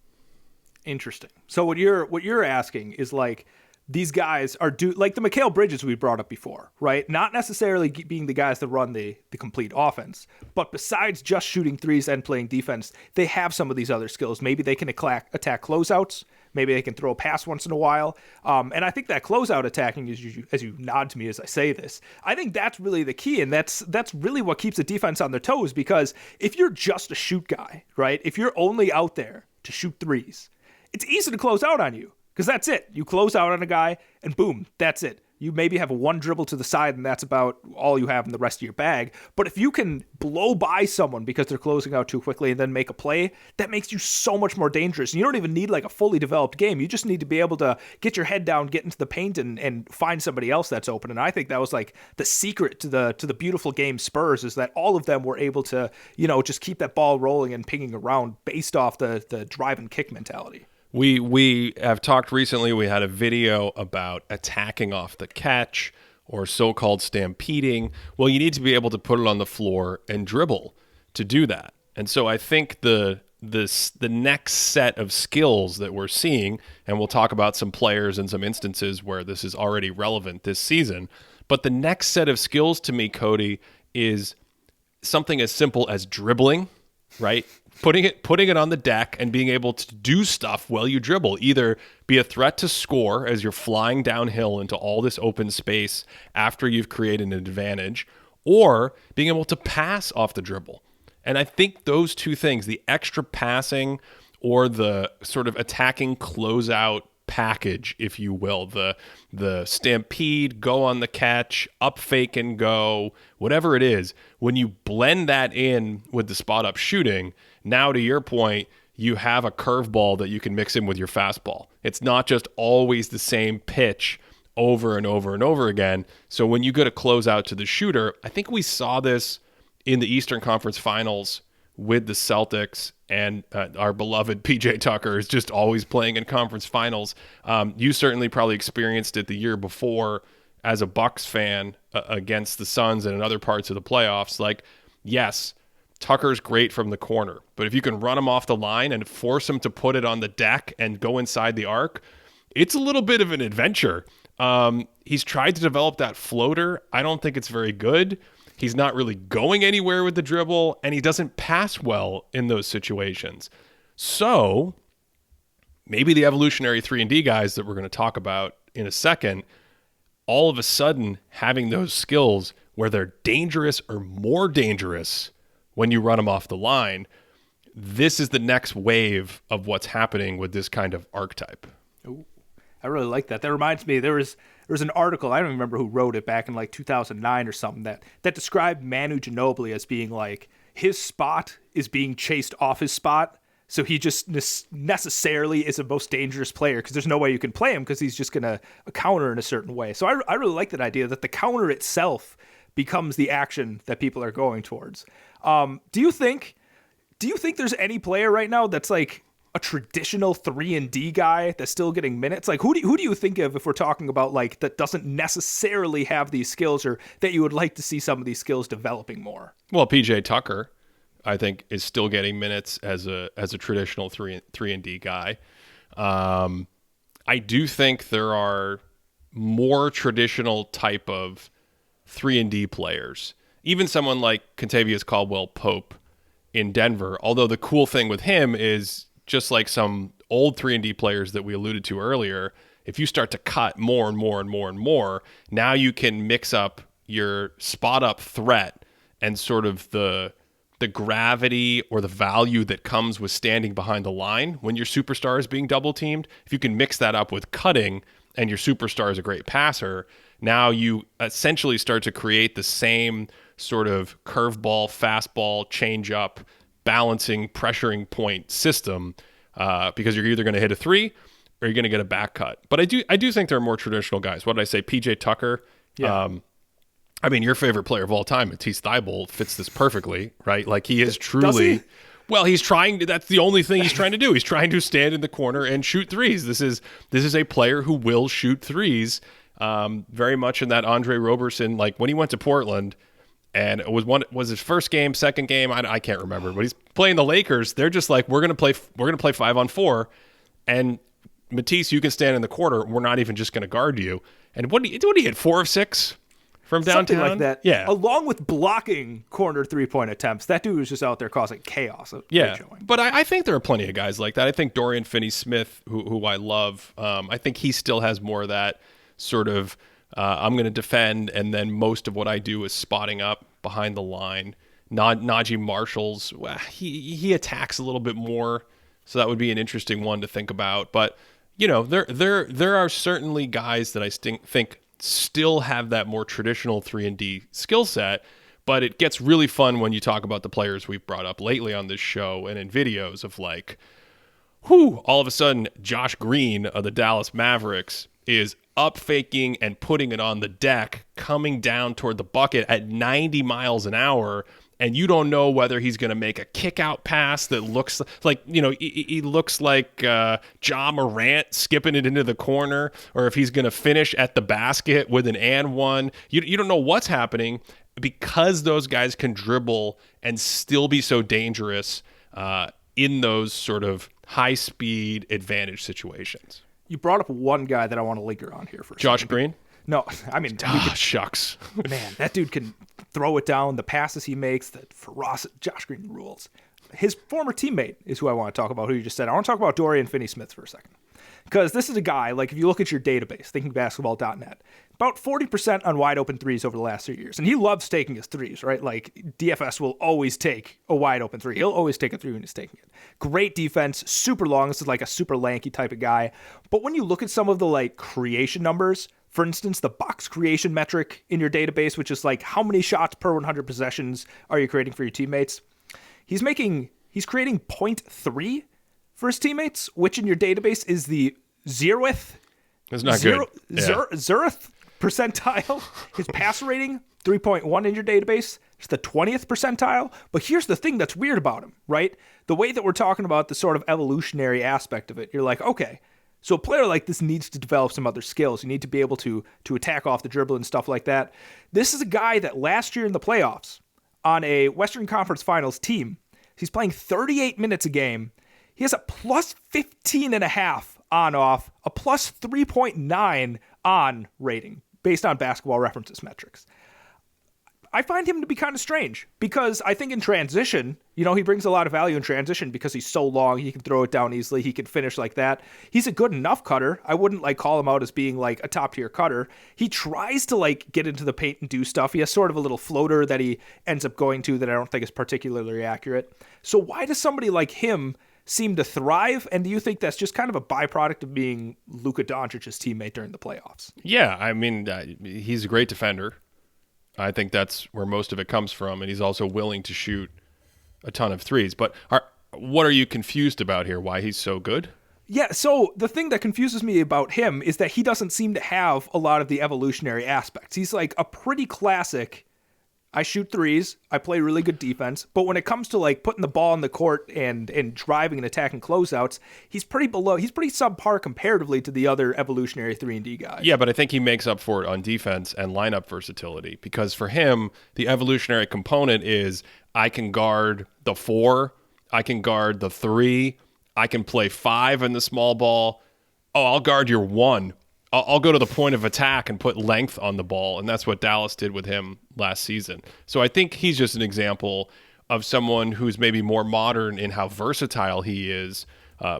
B: Interesting. So what you're asking is like these guys are like the Mikal Bridges we brought up before, right? Not necessarily being the guys that run the complete offense, but besides just shooting threes and playing defense, they have some of these other skills. Maybe they can attack closeouts. Maybe they can throw a pass once in a while. And I think that closeout attacking, as you nod to me as I say this, I think that's really the key. And that's really what keeps the defense on their toes, because if you're just a shoot guy, right? If you're only out there to shoot threes, it's easy to close out on you because that's it. You close out on a guy and boom, that's it. You maybe have one dribble to the side and that's about all you have in the rest of your bag. But if you can blow by someone because they're closing out too quickly and then make a play, that makes you so much more dangerous. And you don't even need like a fully developed game. You just need to be able to get your head down, get into the paint and find somebody else that's open. And I think that was like the secret to the beautiful game Spurs, is that all of them were able to, just keep that ball rolling and pinging around based off the drive and kick mentality.
A: We have talked recently. We had a video about attacking off the catch or so-called stampeding. Well, you need to be able to put it on the floor and dribble to do that. And so I think the next set of skills that we're seeing, and we'll talk about some players and some instances where this is already relevant this season. But the next set of skills to me, Cody, is something as simple as dribbling, right? Putting it on the deck and being able to do stuff while you dribble. Either be a threat to score as you're flying downhill into all this open space after you've created an advantage, or being able to pass off the dribble. And I think those two things, the extra passing or the sort of attacking closeout package, if you will, the stampede, go on the catch, up fake and go, whatever it is, when you blend that in with the spot up shooting, now to your point, you have a curveball that you can mix in with your fastball. It's not just always the same pitch over and over and over again. So when you get a closeout to the shooter, I think we saw this in the Eastern Conference Finals with the Celtics, and our beloved PJ Tucker is just always playing in conference finals. You certainly probably experienced it the year before as a Bucks fan against the Suns and in other parts of the playoffs. Like, yes, Tucker's great from the corner, but if you can run him off the line and force him to put it on the deck and go inside the arc, it's a little bit of an adventure. He's tried to develop that floater. I don't think it's very good. He's not really going anywhere with the dribble, and he doesn't pass well in those situations. So maybe the evolutionary 3-and-D guys that we're going to talk about in a second, all of a sudden having those skills where they're dangerous or more dangerous when you run them off the line, this is the next wave of what's happening with this kind of archetype.
B: Ooh, I really like that. That reminds me, there was an article, I don't remember who wrote it, back in like 2009 or something, that described Manu Ginobili as being like, his spot is being chased off his spot, so he just necessarily is the most dangerous player because there's no way you can play him because he's just going to counter in a certain way. So I really like that idea that the counter itself becomes the action that people are going towards. Do you think there's any player right now that's like a traditional 3-and-D guy that's still getting minutes? Like who do you think of if we're talking about like that doesn't necessarily have these skills, or that you would like to see some of these skills developing more?
A: Well, PJ Tucker, I think, is still getting minutes as a traditional 3-and-D guy. I do think there are more traditional type of 3-and-D players. Even someone like Kentavious Caldwell-Pope in Denver, although the cool thing with him is, just like some old 3-and-D players that we alluded to earlier, if you start to cut more and more and more and more, now you can mix up your spot up threat and sort of the gravity or the value that comes with standing behind the line when your superstar is being double teamed. If you can mix that up with cutting and your superstar is a great passer, now you essentially start to create the same sort of curveball, fastball, changeup, balancing, pressuring point system, because you're either going to hit a three or you're going to get a back cut. But I do think there are more traditional guys. What did I say? PJ Tucker.
B: Yeah.
A: I mean, your favorite player of all time, Matisse Thybulle, fits this perfectly, right? Like he is truly.
B: Does he?
A: Well, he's trying to. That's the only thing he's trying to do. He's trying to stand in the corner and shoot threes. This is a player who will shoot threes. Very much in that Andre Roberson, like when he went to Portland. And it was his first game, second game, I can't remember. But he's playing the Lakers. They're just like, we're gonna play 5-on-4, and Matisse, you can stand in the corner. We're not even just gonna guard you. And what he hit 4 of 6 from downtown,
B: something like that.
A: Yeah,
B: along with blocking corner 3-point attempts, that dude was just out there causing chaos.
A: Yeah, but I think there are plenty of guys like that. I think Dorian Finney-Smith, who I love, I think he still has more of that sort of. I'm going to defend, and then most of what I do is spotting up behind the line. Najee Marshall's, he attacks a little bit more, so that would be an interesting one to think about. But you know, there are certainly guys that I think still have that more traditional 3-and-D skill set. But it gets really fun when you talk about the players we've brought up lately on this show and in videos of like, all of a sudden Josh Green of the Dallas Mavericks is up faking and putting it on the deck, coming down toward the bucket at 90 miles an hour and you don't know whether he's going to make a kick out pass that looks like, he looks like Ja Morant skipping it into the corner, or if he's going to finish at the basket with an and one. You don't know what's happening because those guys can dribble and still be so dangerous in those sort of high speed advantage situations.
B: You brought up one guy that I want to linger on here for a
A: Josh
B: second.
A: Green?
B: No, I mean,
A: Shucks.
B: man, that dude can throw it down. The passes he makes, the ferocity. Josh Green rules. His former teammate is who I want to talk about, who you just said. I want to talk about Dorian Finney-Smith for a second. Because this is a guy, like if you look at your database, thinkingbasketball.net, about 40% on wide open threes over the last 3 years. And he loves taking his threes, right? Like DFS will always take a wide open three. He'll always take a three when he's taking it. Great defense, super long. This is like a super lanky type of guy. But when you look at some of the like creation numbers, for instance, the box creation metric in your database, which is like how many shots per 100 possessions are you creating for your teammates? He's creating 0.3 for his teammates, which in your database is the zeroth.
A: That's not good.
B: Zeroth percentile. His passer rating, 3.1 in your database. It's the 20th percentile. But here's the thing that's weird about him, right? The way that we're talking about the sort of evolutionary aspect of it, you're like, okay, so a player like this needs to develop some other skills. You need to be able to attack off the dribble and stuff like that. This is a guy that last year in the playoffs on a Western Conference Finals team, he's playing 38 minutes a game. He has a plus 15.5 on-off, a plus 3.9 on rating based on Basketball References metrics. I find him to be kind of strange because I think in transition, he brings a lot of value in transition because he's so long. He can throw it down easily. He can finish like that. He's a good enough cutter. I wouldn't call him out as being like a top tier cutter. He tries to get into the paint and do stuff. He has sort of a little floater that he ends up going to that I don't think is particularly accurate. So why does somebody like him seem to thrive? And do you think that's just kind of a byproduct of being Luka Doncic's teammate during the playoffs?
A: Yeah, I mean, he's a great defender. I think that's where most of it comes from, and he's also willing to shoot a ton of threes. But what are you confused about here? Why he's so good?
B: Yeah, so the thing that confuses me about him is that he doesn't seem to have a lot of the evolutionary aspects. He's like a pretty classic, I shoot threes, I play really good defense, but when it comes to putting the ball in the court and driving and attacking closeouts, he's pretty subpar comparatively to the other evolutionary 3-and-D guys.
A: Yeah, but I think he makes up for it on defense and lineup versatility, because for him, the evolutionary component is I can guard the 4, I can guard the 3, I can play 5 in the small ball. Oh, I'll guard your 1. I'll go to the point of attack and put length on the ball, and that's what Dallas did with him last season. So I think he's just an example of someone who's maybe more modern in how versatile he is,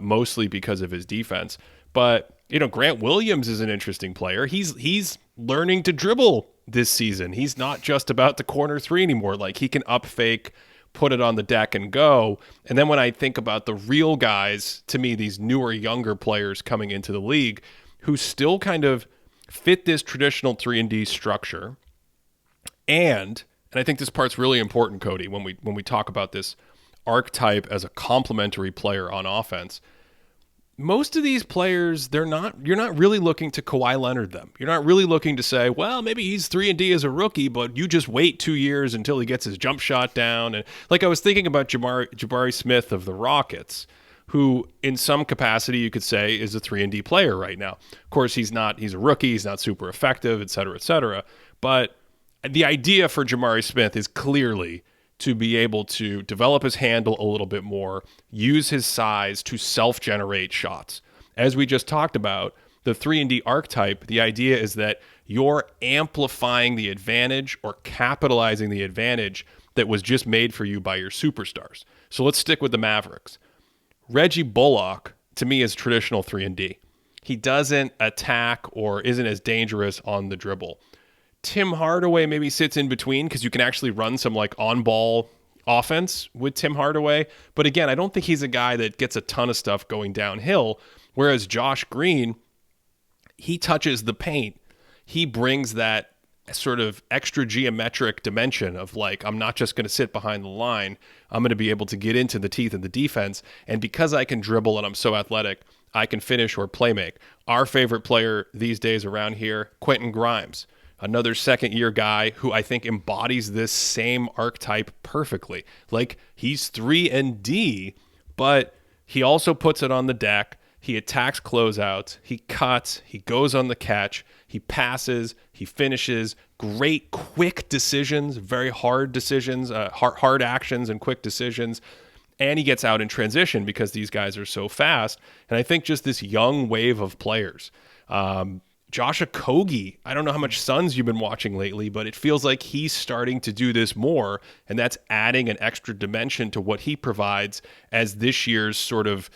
A: mostly because of his defense. But Grant Williams is an interesting player. He's learning to dribble this season. He's not just about the corner 3 anymore. He can up fake, put it on the deck and go. And then when I think about the real guys, to me, these newer, younger players coming into the league who still kind of fit this traditional 3-and-D structure. And I think this part's really important, Cody, when we talk about this archetype as a complementary player on offense. Most of these players, you're not really looking to Kawhi Leonard them. You're not really looking to say, well, maybe he's 3-and-D as a rookie, but you just wait 2 years until he gets his jump shot down. And I was thinking about Jabari Smith of the Rockets, who in some capacity you could say is a 3-and-D player right now. Of course, he's a rookie, he's not super effective, et cetera, et cetera. But the idea for Jabari Smith is clearly to be able to develop his handle a little bit more, use his size to self-generate shots. As we just talked about, the 3-and-D archetype, the idea is that you're amplifying the advantage or capitalizing the advantage that was just made for you by your superstars. So let's stick with the Mavericks. Reggie Bullock, to me, is traditional 3-and-D. He doesn't attack or isn't as dangerous on the dribble. Tim Hardaway maybe sits in between because you can actually run some on-ball offense with Tim Hardaway. But again, I don't think he's a guy that gets a ton of stuff going downhill, whereas Josh Green, he touches the paint. He brings that sort of extra geometric dimension of I'm not just going to sit behind the line. I'm going to be able to get into the teeth of the defense. And because I can dribble and I'm so athletic, I can finish or play make. Our favorite player these days around here, Quentin Grimes. another second-year guy who I think embodies this same archetype perfectly. Like, he's 3-and-D, but he also puts it on the deck. He attacks closeouts. He cuts. He goes on the catch. He passes. He finishes. Great quick decisions, very hard decisions, hard actions and quick decisions. And he gets out in transition because these guys are so fast. And I think just this young wave of players. Josh Okogie, I don't know how much Suns you've been watching lately, but it feels like he's starting to do this more, and that's adding an extra dimension to what he provides as this year's sort of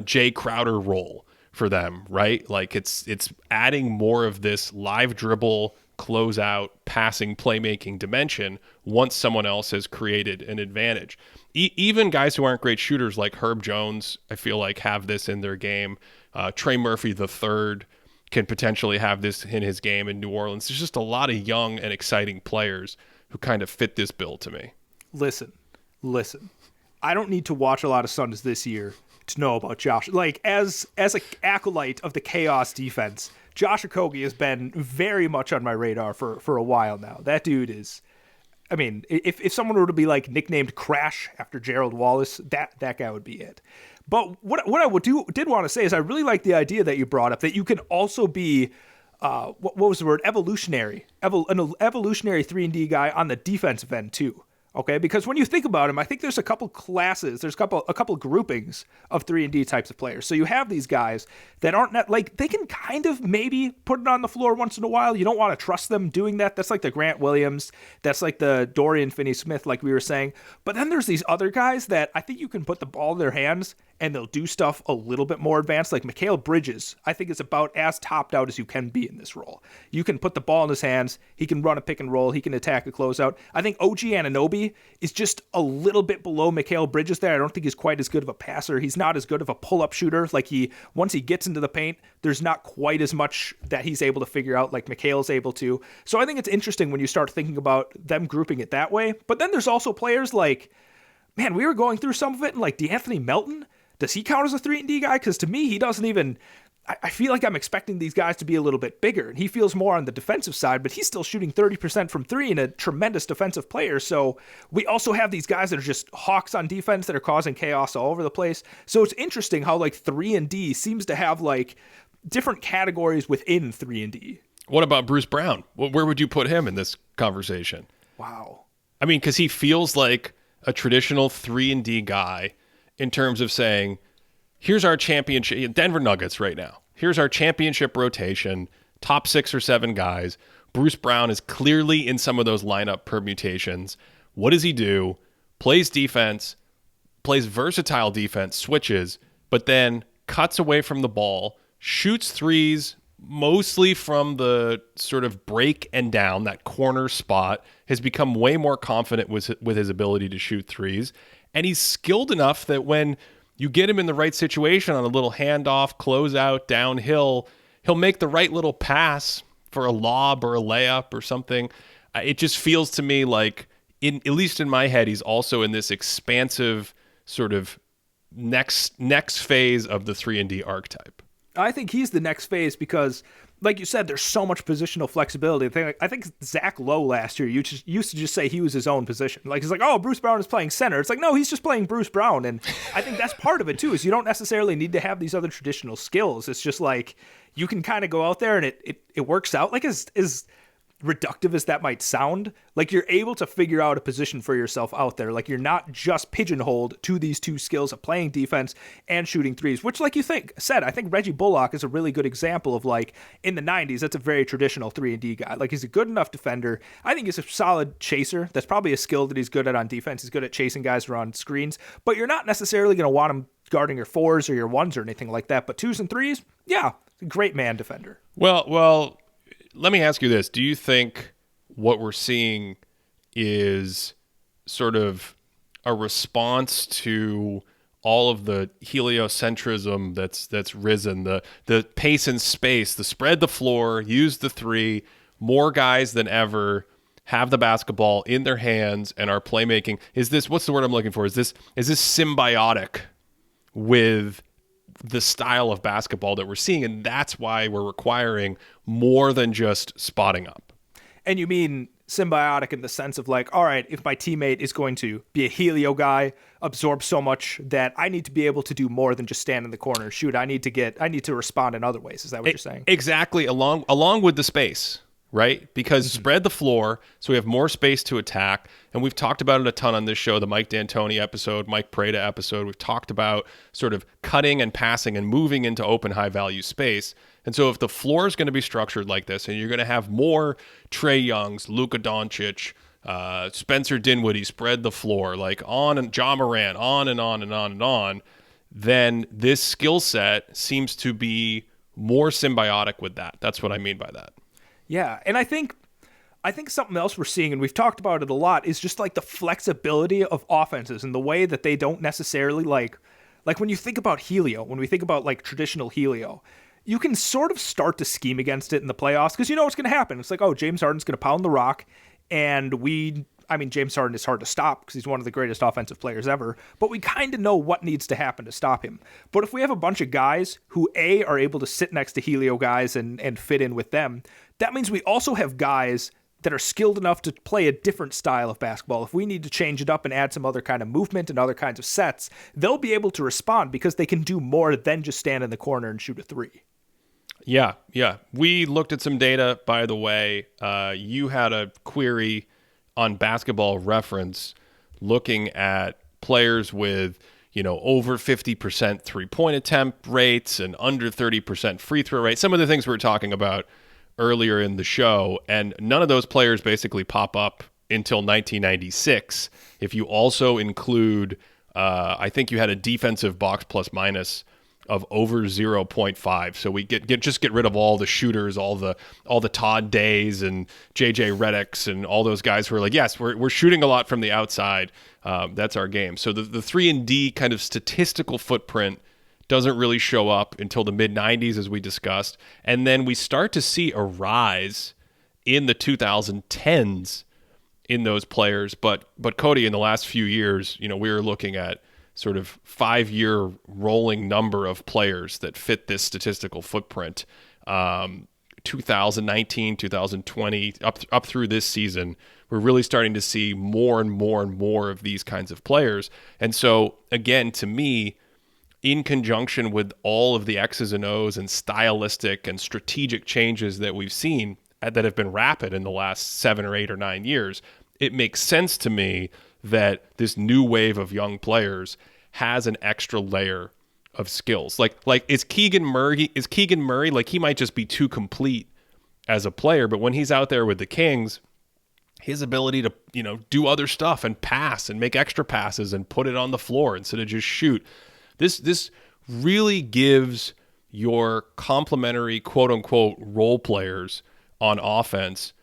A: Jay Crowder role for them, right? Like it's adding more of this live dribble, closeout, passing, playmaking dimension once someone else has created an advantage. Even guys who aren't great shooters like Herb Jones, I feel like have this in their game. Trey Murphy III can potentially have this in his game in New Orleans. There's just a lot of young and exciting players who kind of fit this bill to me.
B: Listen. I don't need to watch a lot of Suns this year to know about Josh. Like, as an acolyte of the chaos defense, Josh Okogie has been very much on my radar for a while now. That dude is, I mean, if someone were to be like nicknamed Crash after Gerald Wallace, that guy would be it. But what I did want to say is I really like the idea that you brought up that you can also be, what was the word? Evolutionary. An evolutionary 3-and-D guy on the defensive end too. Okay, because when you think about him, I think there's a couple classes, there's a couple groupings of 3-and-D types of players. So you have these guys that aren't like they can kind of maybe put it on the floor once in a while. You don't want to trust them doing that. That's like the Grant Williams, that's like the Dorian Finney-Smith, like we were saying. But then there's these other guys that I think you can put the ball in their hands and they'll do stuff a little bit more advanced. Like Mikal Bridges, I think is about as topped out as you can be in this role. You can put the ball in his hands. He can run a pick and roll. He can attack a closeout. I think OG Anunoby is just a little bit below Mikal Bridges there. I don't think he's quite as good of a passer. He's not as good of a pull-up shooter. Like once he gets into the paint, there's not quite as much that he's able to figure out like Mikal's able to. So I think it's interesting when you start thinking about them grouping it that way. But then there's also players like, man, we were going through some of it, and like DeAnthony Melton. Does he count as a 3-and-D guy? Because to me, he doesn't even... I feel like I'm expecting these guys to be a little bit bigger, and he feels more on the defensive side, but he's still shooting 30% from three and a tremendous defensive player. So we also have these guys that are just hawks on defense that are causing chaos all over the place. So it's interesting how like 3-and-D seems to have like different categories within 3-and-D.
A: What about Bruce Brown? Where would you put him in this conversation?
B: Wow.
A: I mean, because he feels like a traditional 3-and-D guy in terms of saying, here's our championship, Denver Nuggets right now. Here's our championship rotation, top 6 or 7 guys. Bruce Brown is clearly in some of those lineup permutations. What does he do? Plays defense, plays versatile defense, switches, but then cuts away from the ball, shoots threes, mostly from the sort of break and down, that corner spot, has become way more confident with his ability to shoot threes. And he's skilled enough that when you get him in the right situation on a little handoff, closeout, downhill, he'll make the right little pass for a lob or a layup or something. It just feels to me like, at least in my head, he's also in this expansive sort of next phase of the 3-and-D archetype.
B: I think he's the next phase because, like you said, there's so much positional flexibility. I think Zach Lowe last year used to just say he was his own position. Like, he's like, oh, Bruce Brown is playing center. It's like, no, he's just playing Bruce Brown. And I think that's part of it, too, is you don't necessarily need to have these other traditional skills. It's just like you can kind of go out there and it works out. Like, as reductive as that might sound, like you're able to figure out a position for yourself out there. Like you're not just pigeonholed to these two skills of playing defense and shooting threes, which like you said, I think Reggie Bullock is a really good example of like in the 90s, that's a very traditional 3-and-D guy. Like he's a good enough defender. I think he's a solid chaser. That's probably a skill that he's good at on defense. He's good at chasing guys around screens, but you're not necessarily going to want him guarding your 4s or your 1s or anything like that. But 2s and 3s, yeah, great man defender.
A: Well, let me ask you this. Do you think what we're seeing is sort of a response to all of the heliocentrism that's risen, the pace and space, the spread the floor, use the 3, more guys than ever have the basketball in their hands and are playmaking? Is this, what's the word I'm looking for? Is this symbiotic with the style of basketball that we're seeing, and that's why we're requiring more than just spotting up?
B: And you mean symbiotic in the sense of like, all right, if my teammate is going to be a Helio guy, absorb so much that I need to be able to do more than just stand in the corner and shoot. I need to respond in other ways. Is that what you're saying?
A: Exactly, along with the space, right? Because spread the floor so we have more space to attack. And we've talked about it a ton on this show, the Mike D'Antoni episode, Mike Prada episode. We've talked about sort of cutting and passing and moving into open high-value space. And so if the floor is going to be structured like this and you're going to have more Trae Youngs, Luka Doncic, Spencer Dinwiddie spread the floor, like on and Ja Morant, on and on and on and on, then this skill set seems to be more symbiotic with that. That's what I mean by that.
B: Yeah, and I think something else we're seeing, and we've talked about it a lot, is just like the flexibility of offenses and the way that they don't necessarily like when you think about Helio, when we think about like traditional Helio, you can sort of start to scheme against it in the playoffs because you know what's going to happen. It's like, oh, James Harden's going to pound the rock, and James Harden is hard to stop because he's one of the greatest offensive players ever, but we kind of know what needs to happen to stop him. But if we have a bunch of guys who, A, are able to sit next to Helio guys and fit in with them, that means we also have guys that are skilled enough to play a different style of basketball. If we need to change it up and add some other kind of movement and other kinds of sets, they'll be able to respond because they can do more than just stand in the corner and shoot a three.
A: Yeah. We looked at some data, by the way. You had a query on Basketball Reference looking at players with, over 50% three-point attempt rates and under 30% free throw rate. Some of the things we were talking about earlier in the show, and none of those players basically pop up until 1996. If you also include, I think you had a defensive box plus minus of over 0.5. So we get rid of all the shooters, all the Todd Days and JJ Redicks and all those guys who are like, yes, we're shooting a lot from the outside. That's our game. So the 3-and-D kind of statistical footprint doesn't really show up until the mid 90s, as we discussed. And then we start to see a rise in the 2010s in those players. But Cody, in the last few years, we were looking at sort of 5-year rolling number of players that fit this statistical footprint. 2019, 2020, up through this season, we're really starting to see more and more and more of these kinds of players. And so, again, to me, in conjunction with all of the X's and O's and stylistic and strategic changes that we've seen that have been rapid in the last 7 or 8 or 9 years, it makes sense to me that this new wave of young players has an extra layer of skills. Like is Keegan Murray, like he might just be too complete as a player, but when he's out there with the Kings, his ability to, do other stuff and pass and make extra passes and put it on the floor instead of just shoot. This really gives your complementary quote unquote role players on offense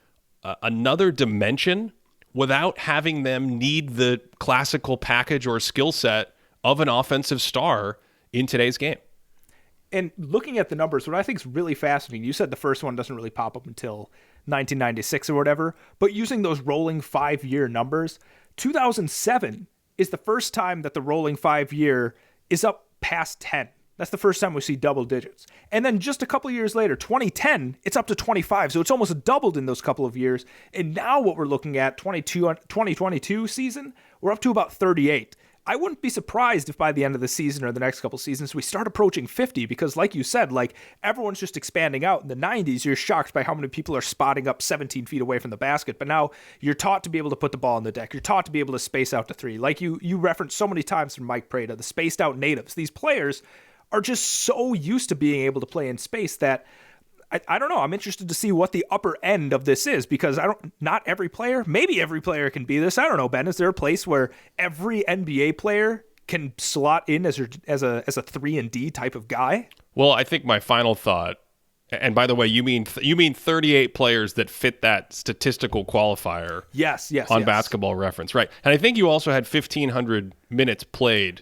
A: another dimension without having them need the classical package or skill set of an offensive star in today's game.
B: And looking at the numbers, what I think is really fascinating, you said the first one doesn't really pop up until 1996 or whatever, but using those rolling 5-year numbers, 2007 is the first time that the rolling 5-year is up past 10. That's the first time we see double digits. And then just a couple of years later, 2010, it's up to 25. So it's almost doubled in those couple of years. And now what we're looking at, 2022 season, we're up to about 38. I wouldn't be surprised if by the end of the season or the next couple seasons, we start approaching 50 because like you said, like everyone's just expanding out. In the 90s, you're shocked by how many people are spotting up 17 feet away from the basket. But now you're taught to be able to put the ball on the deck. You're taught to be able to space out to three. Like you referenced so many times from Mike Prada, the spaced out natives. These players are just so used to being able to play in space that I don't know. I'm interested to see what the upper end of this is because not every player, maybe every player can be this. I don't know, Ben. Is there a place where every NBA player can slot in as a 3-and-D type of guy?
A: Well, I think my final thought, and by the way, you mean 38 players that fit that statistical qualifier.
B: Yes.
A: On Basketball Reference, right? And I think you also had 1,500 minutes played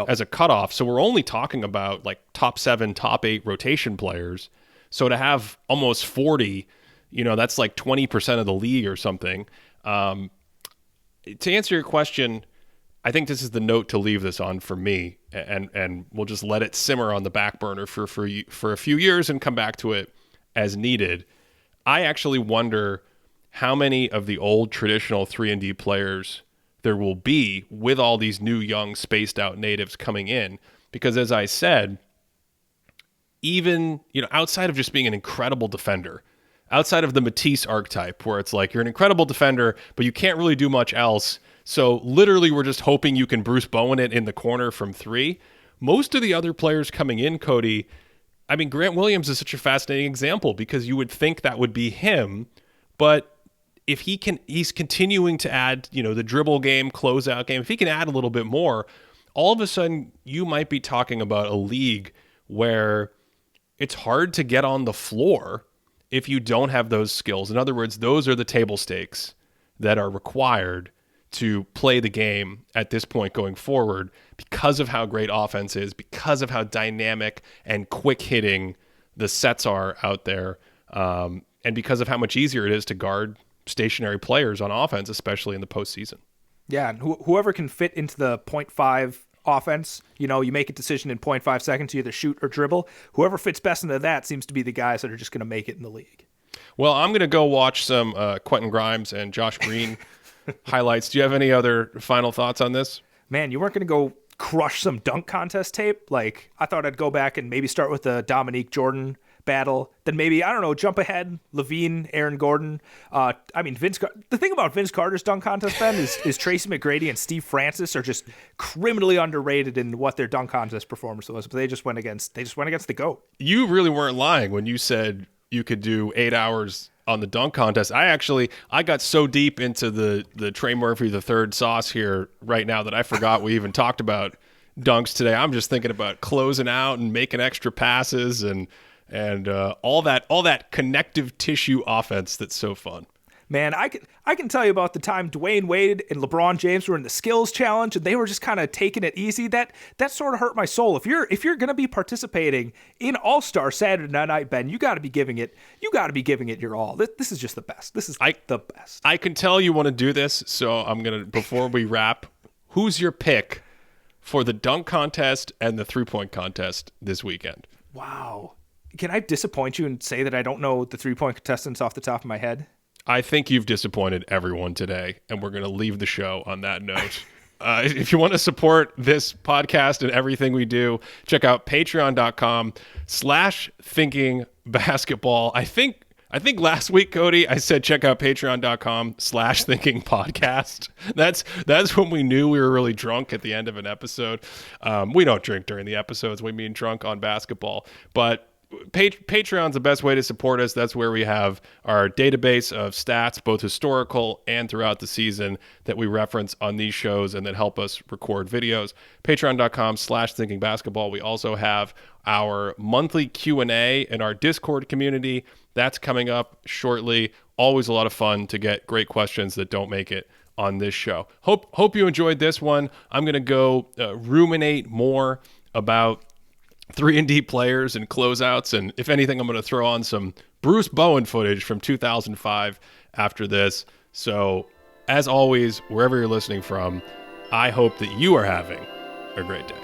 A: as a cutoff. So we're only talking about like top 7, top 8 rotation players. So to have almost 40, that's like 20% of the league or something. To answer your question, I think this is the note to leave this on for me, and we'll just let it simmer on the back burner for a few years and come back to it as needed. I actually wonder how many of the old traditional 3-and-D players there will be with all these new young spaced out natives coming in. Because as I said, even, outside of just being an incredible defender, outside of the Matisse archetype where it's like you're an incredible defender, but you can't really do much else. So literally we're just hoping you can Bruce Bowen it in the corner from 3. Most of the other players coming in, Cody, I mean, Grant Williams is such a fascinating example because you would think that would be him, but if he's continuing to add, the dribble game, closeout game, if he can add a little bit more, all of a sudden you might be talking about a league where it's hard to get on the floor if you don't have those skills. In other words, those are the table stakes that are required to play the game at this point going forward because of how great offense is, because of how dynamic and quick hitting the sets are out there, and because of how much easier it is to guard stationary players on offense, especially in the postseason.
B: Yeah, and whoever can fit into the 0.5 offense, you make a decision in 0.5 seconds, you either shoot or dribble. Whoever fits best into that seems to be the guys that are just going to make it in the league.
A: Well, I'm going to go watch some Quentin Grimes and Josh Green highlights. Do you have any other final thoughts on this?
B: Man, you weren't going to go crush some dunk contest tape? Like, I thought I'd go back and maybe start with the Dominique Jordan battle, then maybe, I don't know, jump ahead, Levine, Aaron Gordon. The thing about Vince Carter's dunk contest, Ben, is Tracy McGrady and Steve Francis are just criminally underrated in what their dunk contest performance was. But they just went against the GOAT.
A: You really weren't lying when you said you could do 8 hours on the dunk contest. I got so deep into the Trey Murphy III sauce here right now that I forgot we even talked about dunks today. I'm just thinking about closing out and making extra passes and all that connective tissue offense that's so fun.
B: Man, I can tell you about the time Dwayne Wade and LeBron James were in the skills challenge and they were just kind of taking it easy. That sort of hurt my soul. If you're going to be participating in All-Star Saturday Night, Ben, you got to be giving it your all. This is just the best. This is the best.
A: I can tell you want to do this, so I'm going to, before we wrap, who's your pick for the dunk contest and the 3-point contest this weekend?
B: Wow. Can I disappoint you and say that I don't know the 3-point contestants off the top of my head?
A: I think you've disappointed everyone today, and we're going to leave the show on that note. If you want to support this podcast and everything we do, check out patreon.com/thinkingbasketball. I think last week, Cody, I said check out patreon.com/thinkingpodcast. That's when we knew we were really drunk at the end of an episode. We don't drink during the episodes. We mean drunk on basketball. But Patreon's the best way to support us. That's where we have our database of stats, both historical and throughout the season, that we reference on these shows and that help us record videos. Patreon.com/thinkingbasketball. We also have our monthly Q&A in our Discord community. That's coming up shortly. Always a lot of fun to get great questions that don't make it on this show. Hope you enjoyed this one. I'm going to go ruminate more about 3-and-D players and closeouts, and if anything, I'm going to throw on some Bruce Bowen footage from 2005 after this. So, as always, wherever you're listening from, I hope that you are having a great day.